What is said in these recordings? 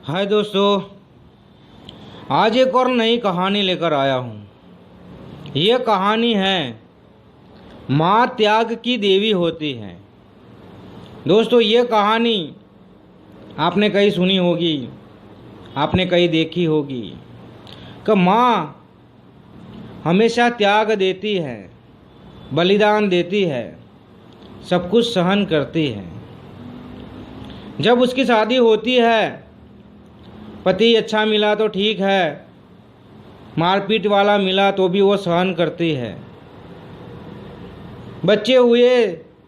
हाय दोस्तों, आज एक और नई कहानी लेकर आया हूँ। ये कहानी है माँ त्याग की देवी होती है। दोस्तों, ये कहानी आपने कहीं सुनी होगी, आपने कहीं देखी होगी कि माँ हमेशा त्याग देती है, बलिदान देती है, सब कुछ सहन करती है। जब उसकी शादी होती है, पति अच्छा मिला तो ठीक है, मारपीट वाला मिला तो भी वो सहन करती है। बच्चे हुए,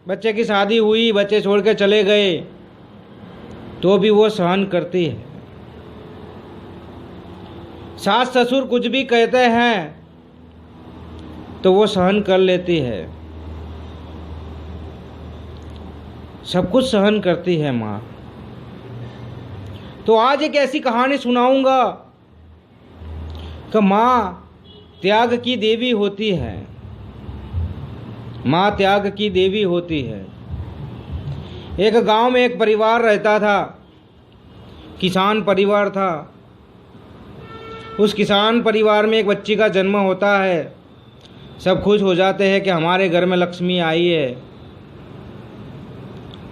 बच्चे की शादी हुई, बच्चे छोड़ के चले गए तो भी वो सहन करती है। सास ससुर कुछ भी कहते हैं तो वो सहन कर लेती है। सब कुछ सहन करती है माँ। तो आज एक ऐसी कहानी सुनाऊंगा कि माँ त्याग की देवी होती है। माँ त्याग की देवी होती है। एक गांव में एक परिवार रहता था, किसान परिवार था। उस किसान परिवार में एक बच्ची का जन्म होता है। सब खुश हो जाते हैं कि हमारे घर में लक्ष्मी आई है।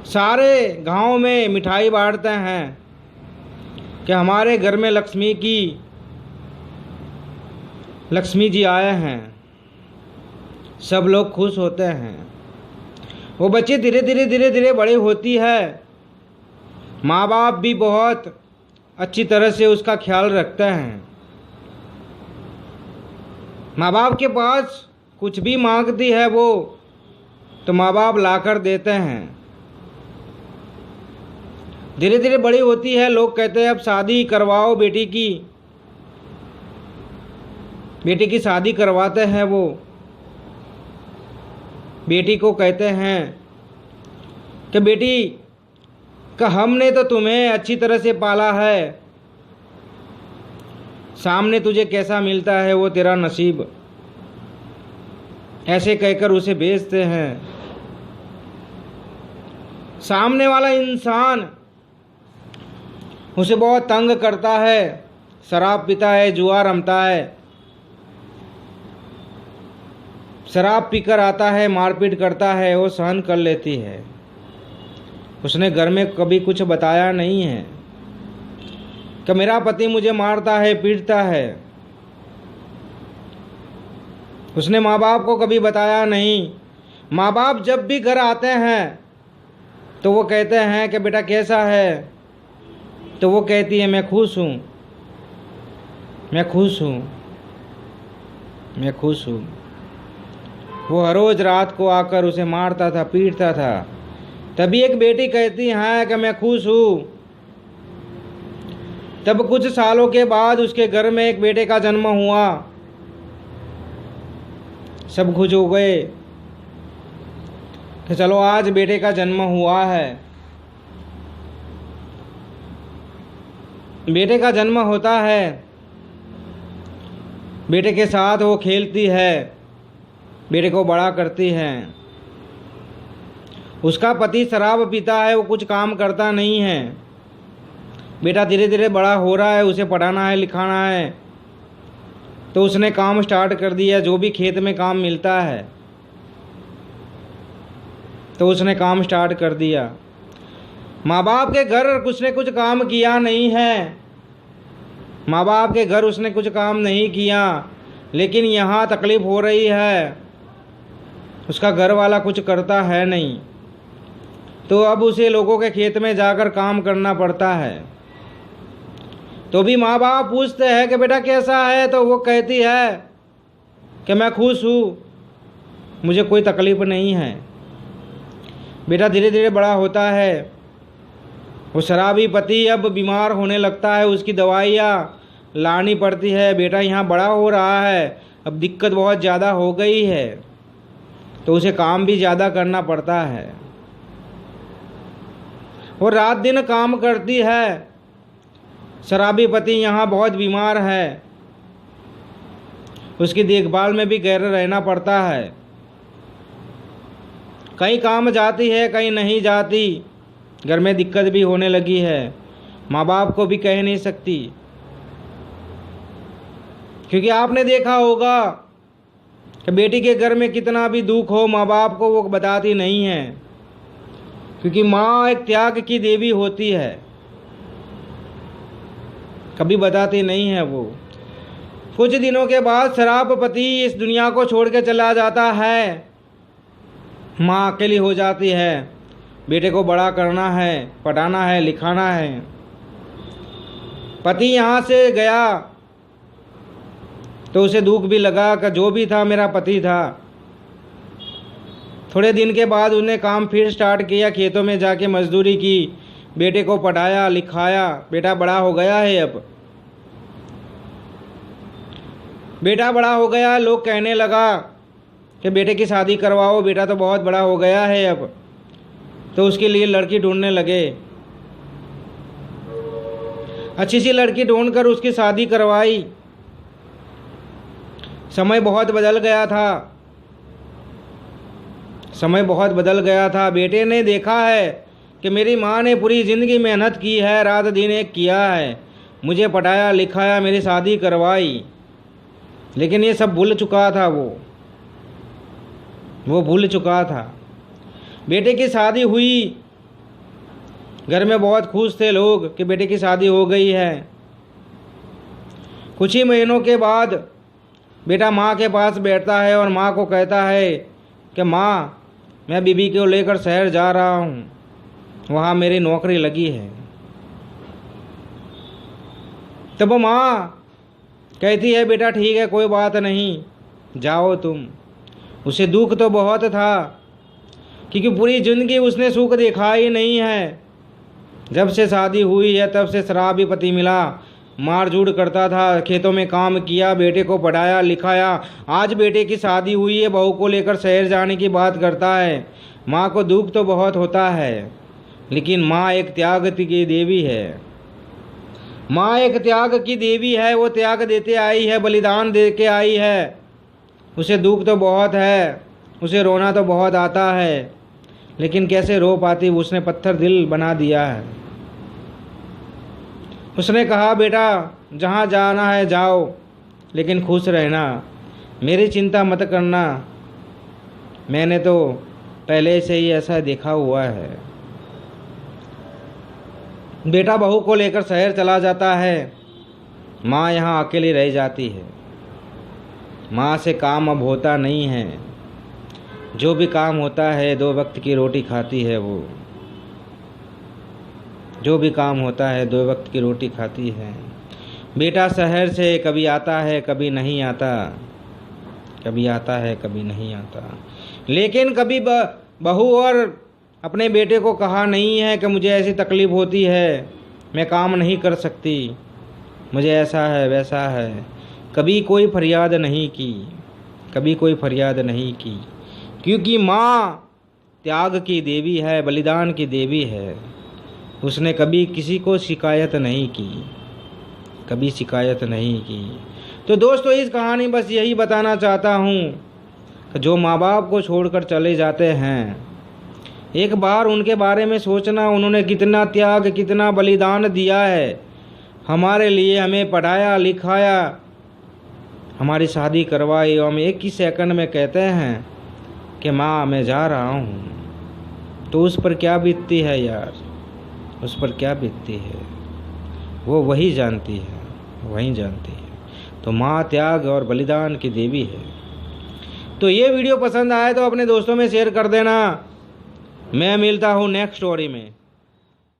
सारे गांव में मिठाई बांटते हैं कि हमारे घर में लक्ष्मी जी आए हैं। सब लोग खुश होते हैं। वो बच्चे धीरे धीरे बड़े होती है। माँ बाप भी बहुत अच्छी तरह से उसका ख्याल रखते हैं। माँ बाप के पास कुछ भी मांगती है वो, तो माँ बाप लाकर देते हैं। धीरे धीरे बड़ी होती है। लोग कहते हैं अब शादी करवाओ बेटी की। बेटी की शादी करवाते हैं। वो बेटी को कहते हैं कि बेटी का हमने तो तुम्हें अच्छी तरह से पाला है, सामने तुझे कैसा मिलता है वो तेरा नसीब। ऐसे कहकर उसे भेजते हैं। सामने वाला इंसान उसे बहुत तंग करता है, शराब पीता है, जुआ रमता है, शराब पीकर आता है, मारपीट करता है। वो सहन कर लेती है। उसने घर में कभी कुछ बताया नहीं है कि मेरा पति मुझे मारता है, पीटता है। उसने माँ बाप को कभी बताया नहीं। माँ बाप जब भी घर आते हैं तो वो कहते हैं कि बेटा कैसा है, तो वो कहती है मैं खुश हूँ, मैं खुश हूँ, मैं खुश हूँ। वो हर रोज़ रात को आकर उसे मारता था, पीटता था। तभी एक बेटी कहती है कि मैं खुश हूँ। तब कुछ सालों के बाद उसके घर में एक बेटे का जन्म हुआ। सब खुश हो गए कि चलो आज बेटे का जन्म हुआ है। बेटे का जन्म होता है। बेटे के साथ वो खेलती है, बेटे को बड़ा करती है। उसका पति शराब पीता है, वो कुछ काम करता नहीं है। बेटा धीरे धीरे बड़ा हो रहा है, उसे पढ़ाना है, लिखाना है, तो उसने काम स्टार्ट कर दिया। जो भी खेत में काम मिलता है तो उसने काम स्टार्ट कर दिया। माँ बाप के घर कुछ ने कुछ काम किया नहीं है। माँ बाप के घर उसने कुछ काम नहीं किया, लेकिन यहाँ तकलीफ़ हो रही है। उसका घर वाला कुछ करता है नहीं, तो अब उसे लोगों के खेत में जाकर काम करना पड़ता है। तो भी माँ बाप पूछते हैं कि बेटा कैसा है, तो वो कहती है कि मैं खुश हूँ, मुझे कोई तकलीफ़ नहीं है। बेटा धीरे धीरे बड़ा होता है। वो शराबी पति अब बीमार होने लगता है, उसकी दवाइयाँ लानी पड़ती है। बेटा यहाँ बड़ा हो रहा है, अब दिक्कत बहुत ज़्यादा हो गई है, तो उसे काम भी ज़्यादा करना पड़ता है। वो रात दिन काम करती है। शराबी पति यहाँ बहुत बीमार है, उसकी देखभाल में भी गैर रहना पड़ता है। कहीं काम जाती है, कहीं नहीं जाती। घर में दिक्कत भी होने लगी है। माँ बाप को भी कह नहीं सकती, क्योंकि आपने देखा होगा कि बेटी के घर में कितना भी दुख हो माँ बाप को वो बताती नहीं है, क्योंकि माँ एक त्याग की देवी होती है, कभी बताती नहीं है वो। कुछ दिनों के बाद शराब पति इस दुनिया को छोड़ के चला जाता है, माँ अकेली हो जाती है। बेटे को बड़ा करना है, पढ़ाना है, लिखाना है। पति यहाँ से गया तो उसे दुख भी लगा कि जो भी था मेरा पति था। थोड़े दिन के बाद उसने काम फिर स्टार्ट किया, खेतों में जाके मजदूरी की, बेटे को पढ़ाया लिखाया। बेटा बड़ा हो गया है, अब बेटा बड़ा हो गया, लोग कहने लगा कि बेटे की शादी करवाओ, बेटा तो बहुत बड़ा हो गया है अब। तो उसके लिए लड़की ढूंढने लगे, अच्छी सी लड़की ढूंढकर उसकी शादी करवाई। समय बहुत बदल गया था, समय बहुत बदल गया था। बेटे ने देखा है कि मेरी माँ ने पूरी ज़िंदगी मेहनत की है, रात दिन एक किया है, मुझे पढ़ाया लिखाया, मेरी शादी करवाई, लेकिन ये सब भूल चुका था। वो भूल चुका था। बेटे की शादी हुई, घर में बहुत खुश थे लोग कि बेटे की शादी हो गई है। कुछ ही महीनों के बाद बेटा माँ के पास बैठता है और माँ को कहता है कि माँ, मैं बीबी को लेकर शहर जा रहा हूँ, वहाँ मेरी नौकरी लगी है। तब माँ कहती है बेटा ठीक है, कोई बात नहीं, जाओ तुम। उसे दुख तो बहुत था, क्योंकि पूरी ज़िंदगी उसने सुख देखा ही नहीं है। जब से शादी हुई है तब से शराबी पति मिला, मार झूड़ करता था, खेतों में काम किया, बेटे को पढ़ाया लिखाया। आज बेटे की शादी हुई है, बहू को लेकर शहर जाने की बात करता है। माँ को दुख तो बहुत होता है, लेकिन माँ एक त्याग की देवी है। माँ एक त्याग की देवी है, वो त्याग देते आई है, बलिदान दे के आई है। उसे दुख तो बहुत है, उसे रोना तो बहुत आता है, लेकिन कैसे रो पाती, उसने पत्थर दिल बना दिया है। उसने कहा बेटा जहाँ जाना है जाओ, लेकिन खुश रहना, मेरी चिंता मत करना, मैंने तो पहले से ही ऐसा देखा हुआ है। बेटा बहू को लेकर शहर चला जाता है, माँ यहाँ अकेली रह जाती है। माँ से काम अब होता नहीं है, जो भी काम होता है 2 वक्त की रोटी खाती है वो। जो भी काम होता है 2 वक्त की रोटी खाती है। बेटा शहर से कभी आता है कभी नहीं आता, कभी आता है कभी नहीं आता, लेकिन कभी बहू और अपने बेटे को कहा नहीं है कि मुझे ऐसी तकलीफ़ होती है, मैं काम नहीं कर सकती, मुझे ऐसा है वैसा है। कभी कोई फरियाद नहीं की, कभी कोई फरियाद नहीं की, क्योंकि माँ त्याग की देवी है, बलिदान की देवी है। उसने कभी किसी को शिकायत नहीं की, कभी शिकायत नहीं की। तो दोस्तों इस कहानी बस यही बताना चाहता हूँ कि जो माँ बाप को छोड़कर चले जाते हैं, एक बार उनके बारे में सोचना, उन्होंने कितना त्याग कितना बलिदान दिया है हमारे लिए। हमें पढ़ाया लिखाया, हमारी शादी करवाई, और हम एक ही सेकंड में कहते हैं कि माँ मैं जा रहा हूँ। तो उस पर क्या बीतती है यार, उस पर क्या बीतती है, वो वही जानती है, वही जानती है। तो माँ त्याग और बलिदान की देवी है। तो ये वीडियो पसंद आए तो अपने दोस्तों में शेयर कर देना। मैं मिलता हूँ नेक्स्ट स्टोरी में।